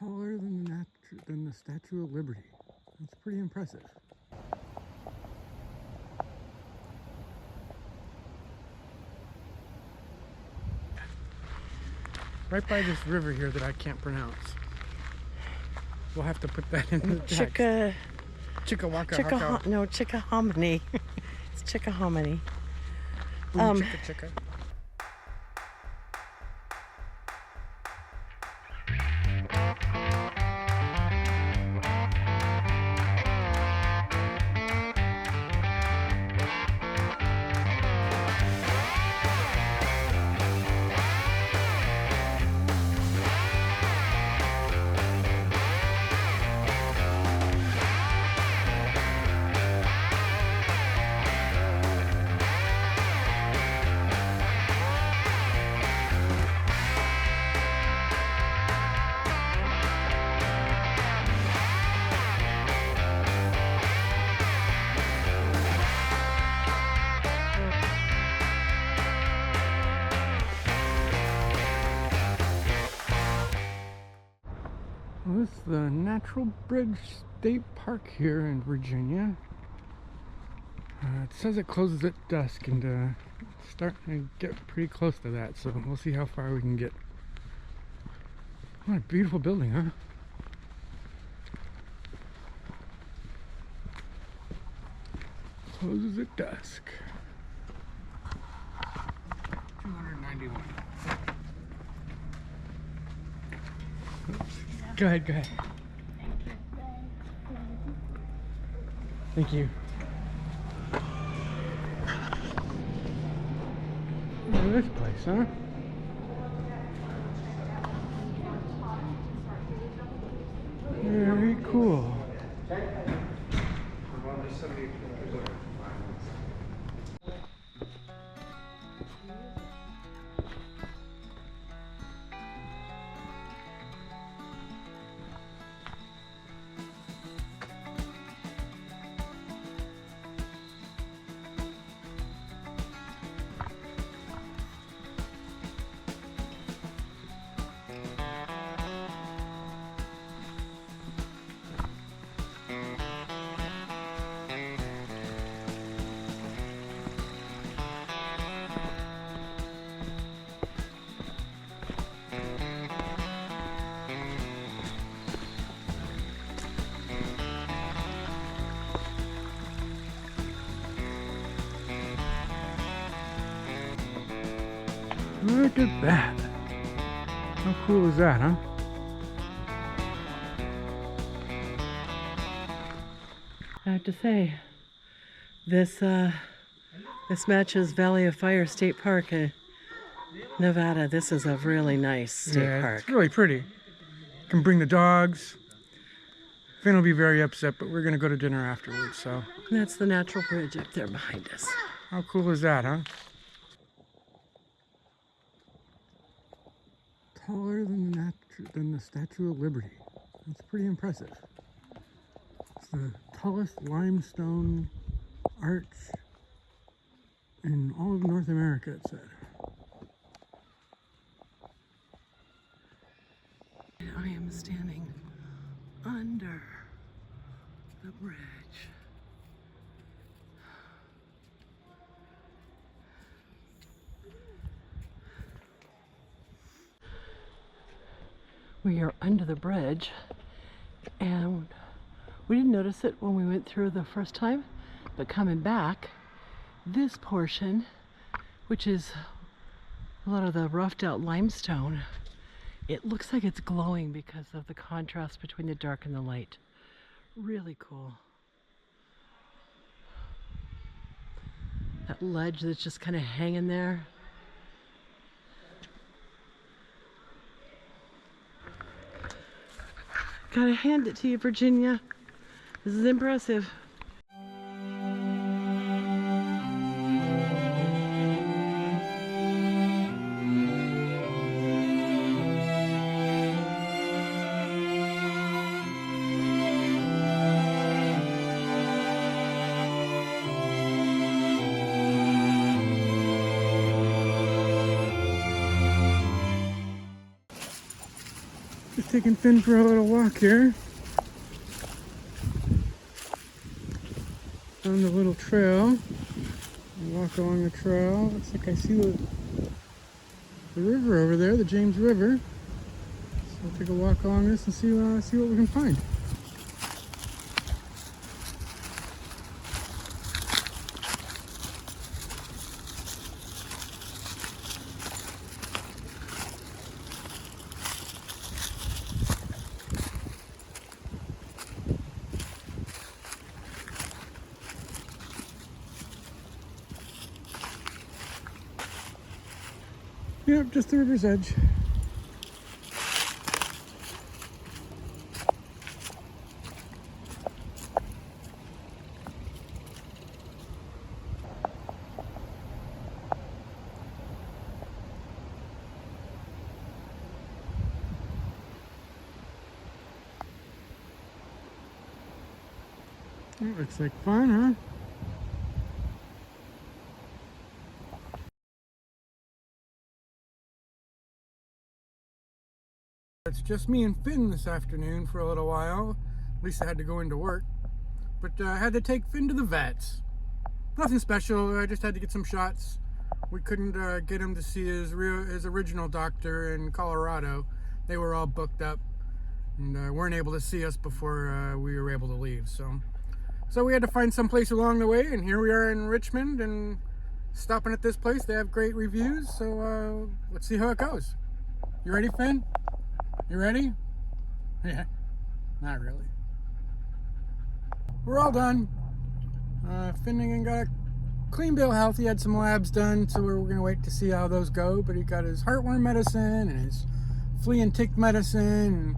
Taller than the Statue of Liberty. That's pretty impressive. Right by this river here that I can't pronounce. We'll have to put that in the text. Chickahominy. It's Chickahominy. Boom, chicka. Well, this is the Natural Bridge State Park here in Virginia. It says it closes at dusk, and starting to get pretty close to that, so we'll see how far we can get. What a beautiful building, huh? Closes at dusk. 291. Oops. Go ahead. Thank you. Look at this place, huh? Very cool. Look at that. How cool is that, huh? I have to say, this matches Valley of Fire State Park in Nevada. This is a really nice state park. It's really pretty. You can bring the dogs. Finn will be very upset, but we're gonna go to dinner afterwards, so. And that's the Natural Bridge up there behind us. How cool is that, huh? Taller than the Statue of Liberty. That's pretty impressive. It's the tallest limestone arch in all of North America, it said. I am standing under the bridge. We are under the bridge, and we didn't notice it when we went through the first time, but coming back, this portion, which is a lot of the roughed out limestone, it looks like it's glowing because of the contrast between the dark and the light. Really cool. That ledge that's just kind of hanging there. Gotta hand it to you, Virginia. This is impressive. taking Finn for a little walk here on the little trail. Walk along the trail. Looks like I see the river over there, the James River. So we'll take a walk along this and see what we can find. Yep, just the river's edge. Oh, looks like fun, huh? It's just me and Finn this afternoon for a little while. Lisa had to go into work, but I had to take Finn to the vets. Nothing special. I just had to get some shots. We couldn't get him to see his original doctor in Colorado. They were all booked up and weren't able to see us before we were able to leave. So we had to find some place along the way, and here we are in Richmond and stopping at this place. They have great reviews, so let's see how it goes. You ready, Finn? You ready? Yeah, not really. We're all done. Finnegan got a clean bill of health. He had some labs done, so we're going to wait to see how those go. But he got his heartworm medicine and his flea and tick medicine, and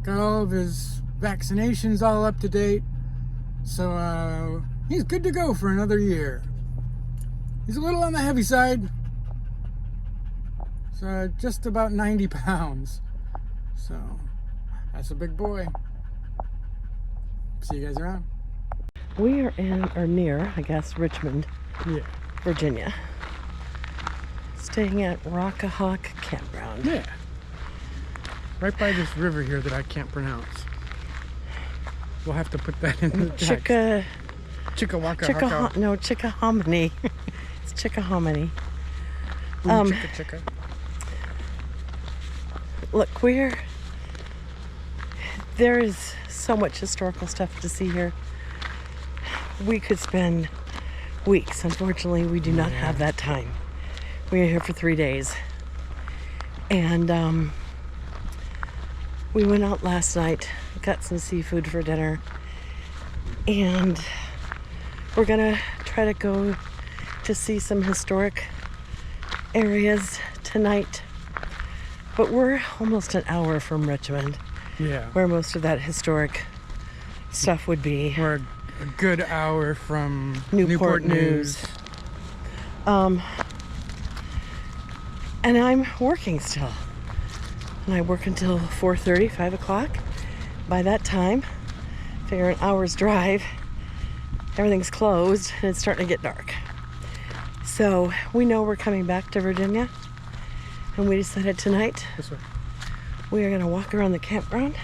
got all of his vaccinations all up to date. So he's good to go for another year. He's a little on the heavy side. So just about 90 pounds. So that's a big boy. See you guys around. We are in, or near, I guess, Richmond, Yeah. Virginia. Staying at Rockahock Campground. Yeah. Right by this river here that I can't pronounce. We'll have to put that in the text. Chickahominy. It's Chickahominy. Chicka. Look, there is so much historical stuff to see here. We could spend weeks. Unfortunately, we do not have that time. We are here for 3 days. And we went out last night, got some seafood for dinner, and we're gonna try to go to see some historic areas tonight. But we're almost an hour from Richmond. Yeah. Where most of that historic stuff would be. We're a good hour from Newport News. And I'm working still. And I work until 4:30, 5 o'clock. By that time, figure an hour's drive, everything's closed and it's starting to get dark. So we know we're coming back to Virginia, and we decided tonight This way. we are going to walk around the campground,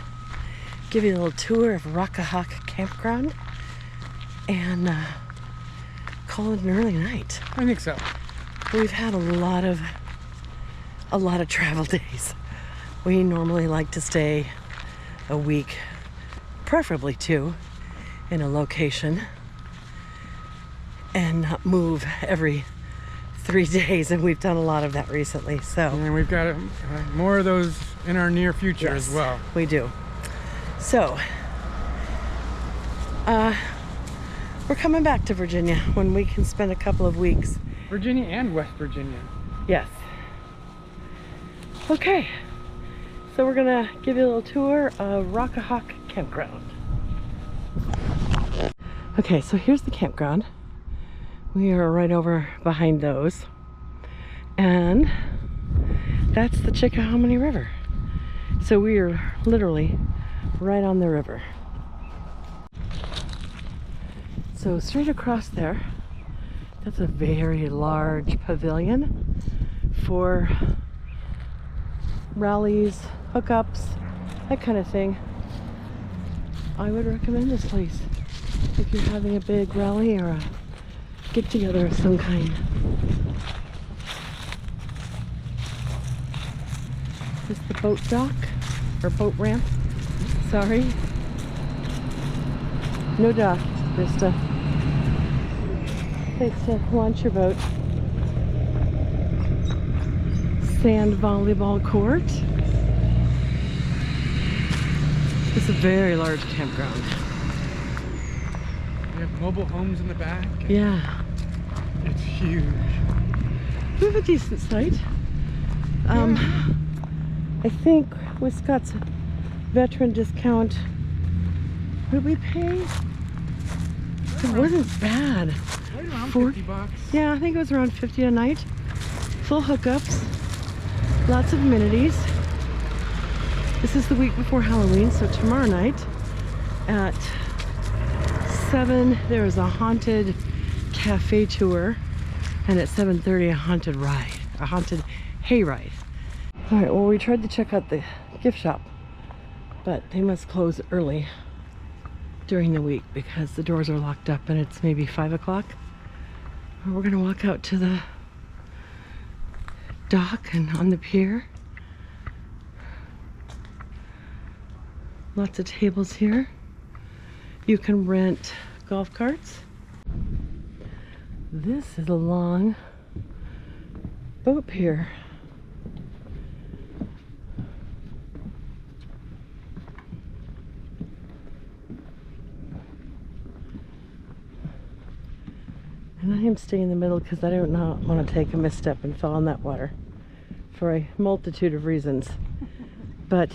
give you a little tour of Rockahock Campground, and call it an early night. I think so. We've had a lot of travel days. We normally like to stay a week, preferably 2, in a location and not move every 3 days, and we've done a lot of that recently. So, And we've got more of those in our near future yes, as well. we do. So, we're coming back to Virginia when we can spend a couple of weeks. Virginia and West Virginia. Yes. Okay. So we're gonna give you a little tour of Rockahock Campground. Okay, so here's the campground. We are right over behind those. And that's the Chickahominy River. So we are literally right on the river. So straight across there, that's a very large pavilion for rallies, hookups, that kind of thing. I would recommend this place if you're having a big rally or a get-together of some kind. This is the boat dock, or boat ramp, sorry. No dock, just a place to launch your boat. Sand volleyball court. It's a very large campground. We have mobile homes in the back. Yeah. It's huge. We have a decent site. I think with Scott's veteran discount, what did we pay? It wasn't bad. Right around 50 bucks. Yeah, I think it was around 50 a night. Full hookups, lots of amenities. This is the week before Halloween, so tomorrow night at 7 there is a haunted cafe tour, and at 7:30 a haunted hayride. All right, well, we tried to check out the gift shop, but they must close early during the week because the doors are locked up and it's maybe 5 o'clock. We're gonna walk out to the dock and on the pier. Lots of tables here. You can rent golf carts. This is a long boat pier. And I am staying in the middle because I do not want to take a misstep and fall in that water for a multitude of reasons. But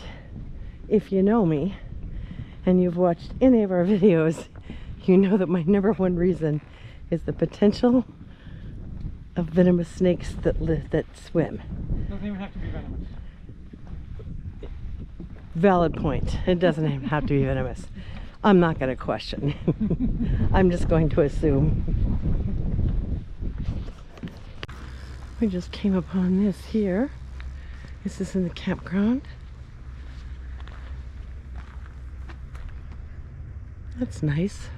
if you know me and you've watched any of our videos, you know that my #1 reason is the potential of venomous snakes that swim. Doesn't even have to be venomous. Valid point. It doesn't even have to be venomous. I'm not going to question. I'm just going to assume. We just came upon this here. This is in the campground. That's nice.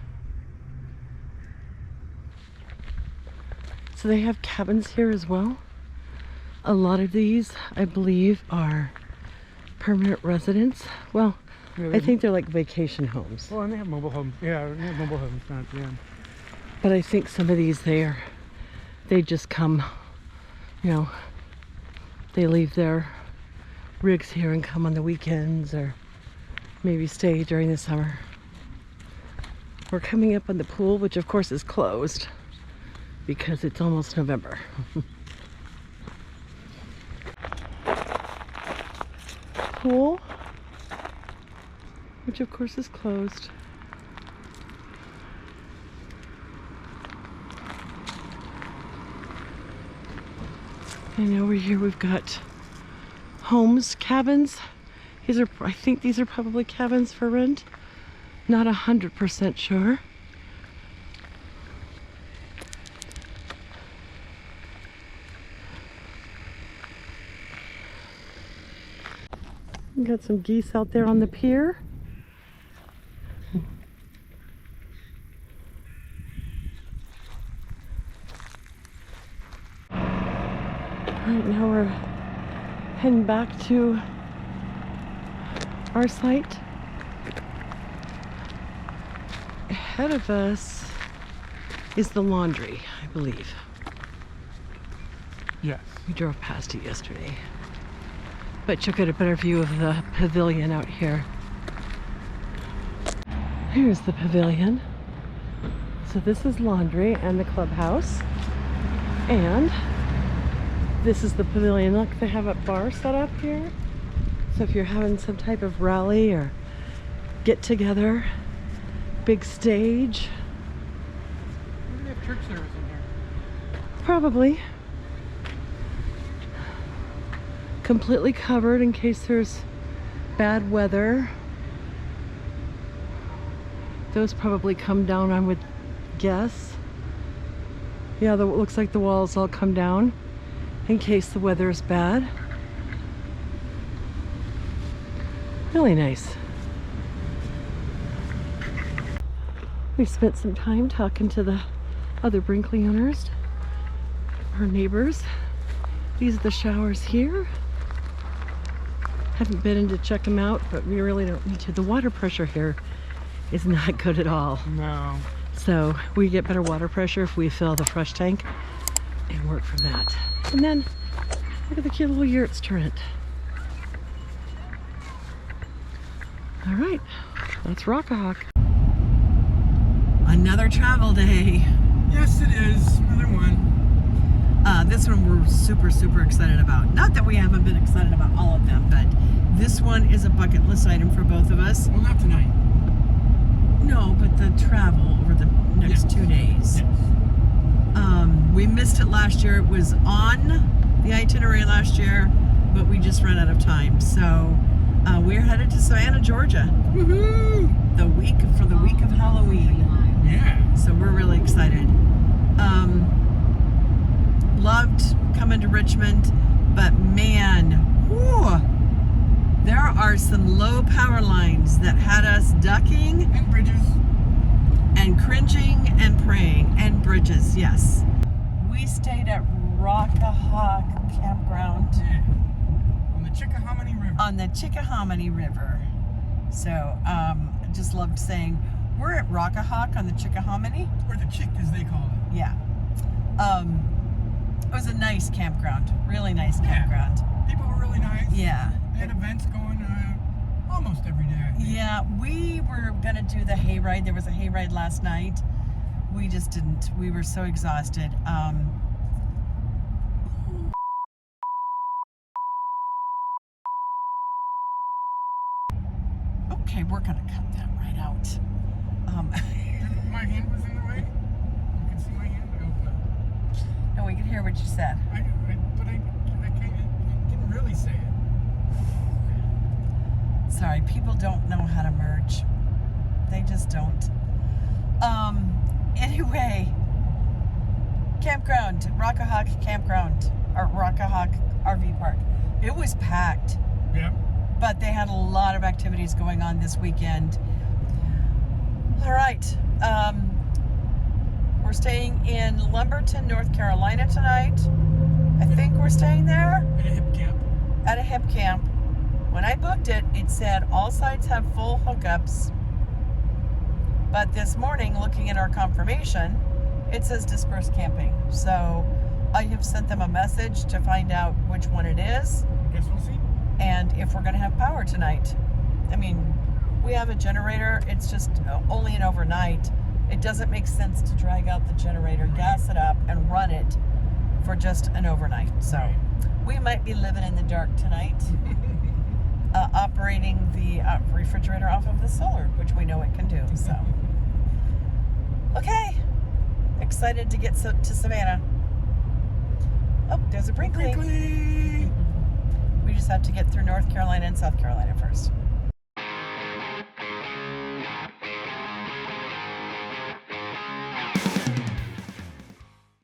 So they have cabins here as well. A lot of these, I believe, are permanent residents. Well, Yeah, I think they're like vacation homes. Well, and they have mobile homes. Yeah, they have mobile homes down at the end. But I think some of these they just come, you know, they leave their rigs here and come on the weekends or maybe stay during the summer. We're coming up on the pool, which of course is closed because it's almost November. Pool, which of course is closed. And over here we've got homes, cabins. I think these are probably cabins for rent. Not 100% sure. We got some geese out there on the pier. Right now we're heading back to our site. Ahead of us is the laundry, I believe. Yes. We drove past it yesterday. But you'll get a better view of the pavilion out here. Here's the pavilion. So this is laundry and the clubhouse. And this is the pavilion. Look, they have a bar set up here. So if you're having some type of rally or get together, big stage. Maybe they have church service in here. Probably. Completely covered in case there's bad weather. Those probably come down, I would guess. Yeah, it looks like the walls all come down in case the weather is bad. Really nice. We spent some time talking to the other Brinkley owners, our neighbors. These are the showers here. Haven't been in to check them out, but we really don't need to. The water pressure here is not good at all. No. So we get better water pressure if we fill the fresh tank and work from that. And then look at the cute little yurts turret. All right, that's Rockahock. Another travel day. Yes, it is. Another one. This one we're super, super excited about. Not that we haven't been excited about all of them, but this one is a bucket list item for both of us. Well, not tonight. No, but the travel over the next 2 days. Yes. We missed it last year. It was on the itinerary last year, but we just ran out of time. So we're headed to Savannah, Georgia. Woohoo! For the week of Halloween. Yeah. So we're really excited. Loved coming to Richmond, but man, whew, there are some low power lines that had us ducking And bridges. and cringing and praying, and bridges, yes. We stayed at Rockahock Campground Yeah. On the Chickahominy River. on the Chickahominy River. So just loved saying, we're at Rockahock on the Chickahominy. Or the Chick, as they call it. Yeah. It was a nice campground, really nice campground. People were really nice. Yeah. They had events going almost every day, I think. Yeah, we were gonna do the hayride. There was a hayride last night. We just didn't. We were so exhausted. Okay, we're gonna cut that right out. My hand was in the way. You can see my hand. No, we can hear what you said. But I didn't really say it. Sorry, people don't know how to merge. They just don't. Anyway, campground, Rockahock Campground, or Rockahock RV Park. It was packed, Yeah. but they had a lot of activities going on this weekend. All right, we're staying in Lumberton, North Carolina tonight. I think we're staying there At a hip camp. at a hip camp. When I booked it, it said all sites have full hookups. But this morning, looking at our confirmation, it says dispersed camping. So I have sent them a message to find out which one it is Guess we'll see. and if we're going to have power tonight. I mean, we have a generator. It's just only an overnight. It doesn't make sense to drag out the generator, gas it up, and run it for just an overnight. So we might be living in the dark tonight. Operating the refrigerator off of the solar, which we know it can do. So, okay, excited to get to Savannah. Oh, there's a Brinkley. Brinkley! We just have to get through North Carolina and South Carolina first.